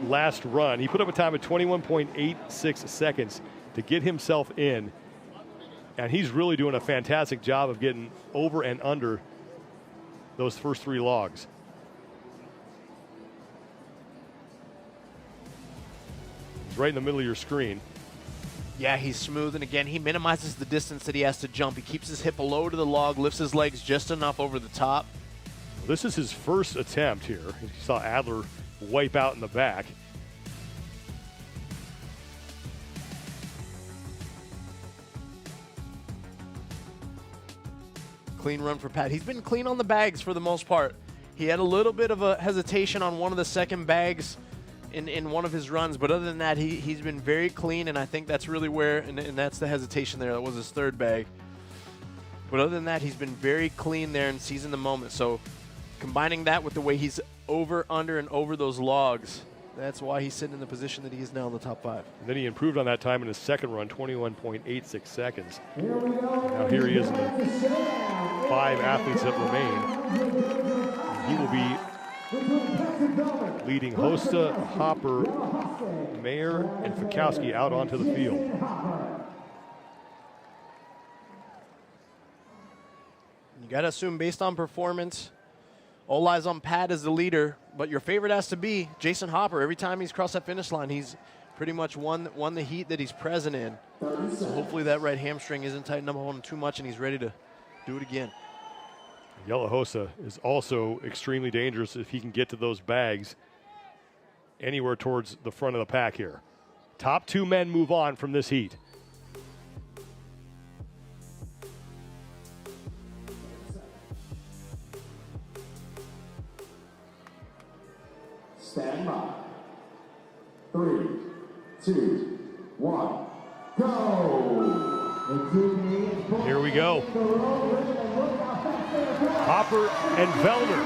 last run. He put up a time of 21.86 seconds to get himself in. And he's really doing a fantastic job of getting over and under those first 3 logs. He's right in the middle of your screen. Yeah, he's smooth, and again, he minimizes the distance that he has to jump. He keeps his hip low to the log, lifts his legs just enough over the top. This is his first attempt here. You saw Adler wipe out in the back. Clean run for Pat. He's been clean on the bags for the most part. He had a little bit of a hesitation on one of the second bags in one of his runs, but other than that, he's been very clean, and I think that's really where, and that's the hesitation there. That was his third bag. But other than that, he's been very clean there and seizing the moment. So combining that with the way he's over, under, and over those logs, that's why he's sitting in the position that he is now in the top 5. And then he improved on that time in his second run, 21.86 seconds. Now here he is in the 5 athletes that remain. He will be leading Hosta, Hopper, Mayer, and Fikowski out onto the field. You got to assume based on performance, all eyes on Pat as the leader, but your favorite has to be Jason Hopper. Every time he's crossed that finish line, he's pretty much won the heat that he's present in. So hopefully that right hamstring isn't tightened up on him too much and he's ready to do it again. Yellow Hosta is also extremely dangerous if he can get to those bags anywhere towards the front of the pack here. Top 2 men move on from this heat. Stand by. 3, 2, 1, go! Here we go. Hopper and Vellner,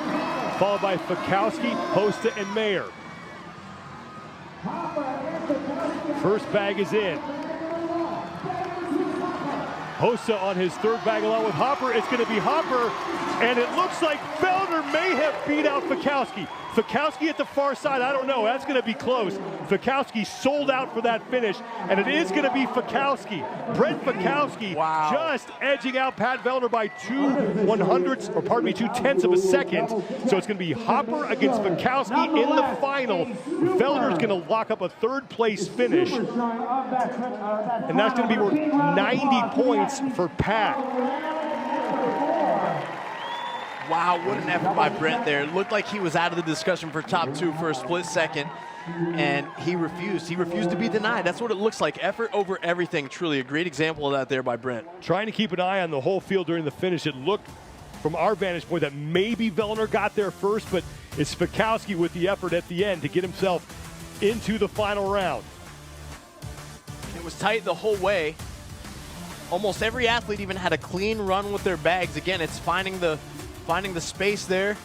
followed by Fikowski, Hosta, and Mayer. First bag is in. Hosta on his 3rd bag along with Hopper. It's going to be Hopper, and it looks like Vellner may have beat out Fikowski. Fikowski at the far side, I don't know. That's going to be close. Fikowski sold out for that finish, and it is going to be Fikowski. Brent Fikowski just edging out Pat Vellner by 2/10 of a second. So it's going to be Hopper against Fikowski in the final. Vellner's going to lock up a 3rd place finish, and that's going to be worth 90 points for Pat. Wow, what an effort by Brent there. It looked like he was out of the discussion for top 2 for a split second, and he refused. He refused to be denied. That's what it looks like. Effort over everything. Truly a great example of that there by Brent. Trying to keep an eye on the whole field during the finish. It looked, from our vantage point, that maybe Vellner got there first, but it's Fikowski with the effort at the end to get himself into the final round. It was tight the whole way. Almost every athlete even had a clean run with their bags. Again, it's finding the space there.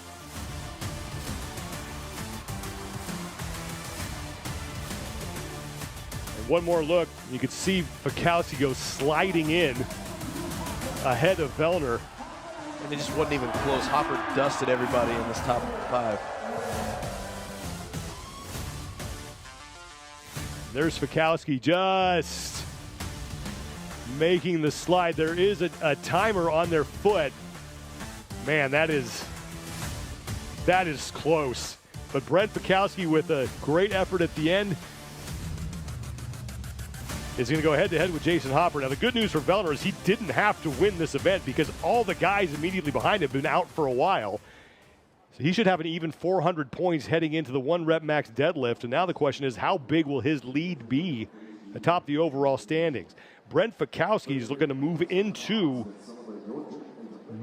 And one more look, you could see Fikowski go sliding in ahead of Vellner. And it just wasn't even close. Hopper dusted everybody in this top 5. There's Fikowski just making the slide. There is a timer on their foot. Man, that is close. But Brent Fikowski with a great effort at the end is going to go head-to-head with Jason Hopper. Now, the good news for Vellner is he didn't have to win this event because all the guys immediately behind him have been out for a while. So he should have an even 400 points heading into the 1-rep max deadlift. And now the question is, how big will his lead be atop the overall standings? Brent Fikowski is looking to move into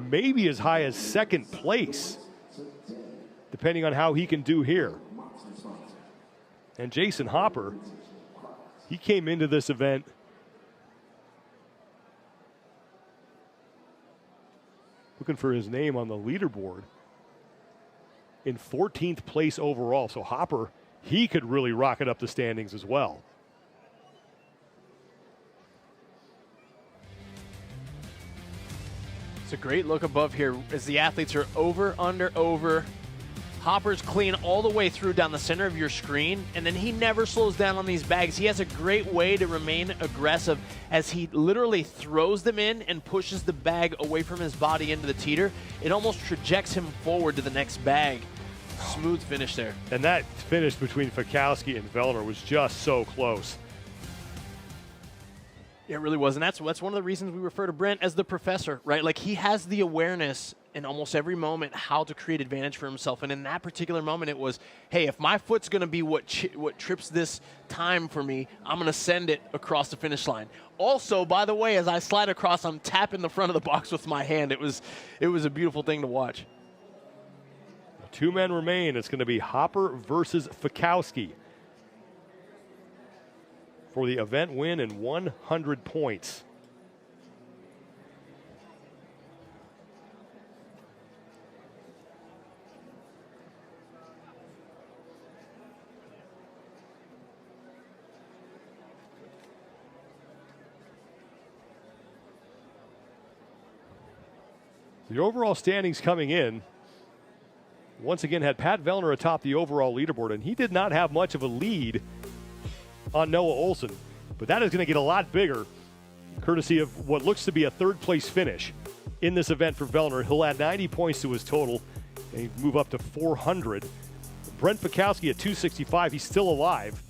maybe as high as 2nd place, depending on how he can do here. And Jason Hopper, he came into this event looking for his name on the leaderboard in 14th place overall. So Hopper, he could really rocket up the standings as well. It's a great look above here as the athletes are over, under, over. Hopper's clean all the way through down the center of your screen, and then he never slows down on these bags. He has a great way to remain aggressive as he literally throws them in and pushes the bag away from his body into the teeter. It almost trajects him forward to the next bag. Smooth finish there. And that finish between Fikowski and Vellner was just so close. It really was, and that's one of the reasons we refer to Brent as the professor, right? Like, he has the awareness in almost every moment how to create advantage for himself. And in that particular moment, it was, hey, if my foot's going to be what trips this time for me, I'm going to send it across the finish line. Also, by the way, as I slide across, I'm tapping the front of the box with my hand. It was a beautiful thing to watch. 2 men remain. It's going to be Hopper versus Fikowski for the event win and 100 points. The overall standings coming in, once again, had Pat Vellner atop the overall leaderboard, and he did not have much of a lead on Noah Olson. But that is going to get a lot bigger, courtesy of what looks to be a third-place finish in this event for Vellner. He'll add 90 points to his total, and he'd move up to 400. Brent Fikowski at 265, he's still alive,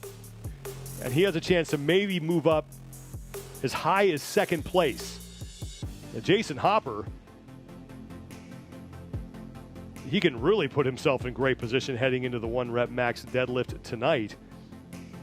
and he has a chance to maybe move up as high as second place. Now, Jason Hopper, he can really put himself in great position heading into the 1 rep max deadlift tonight.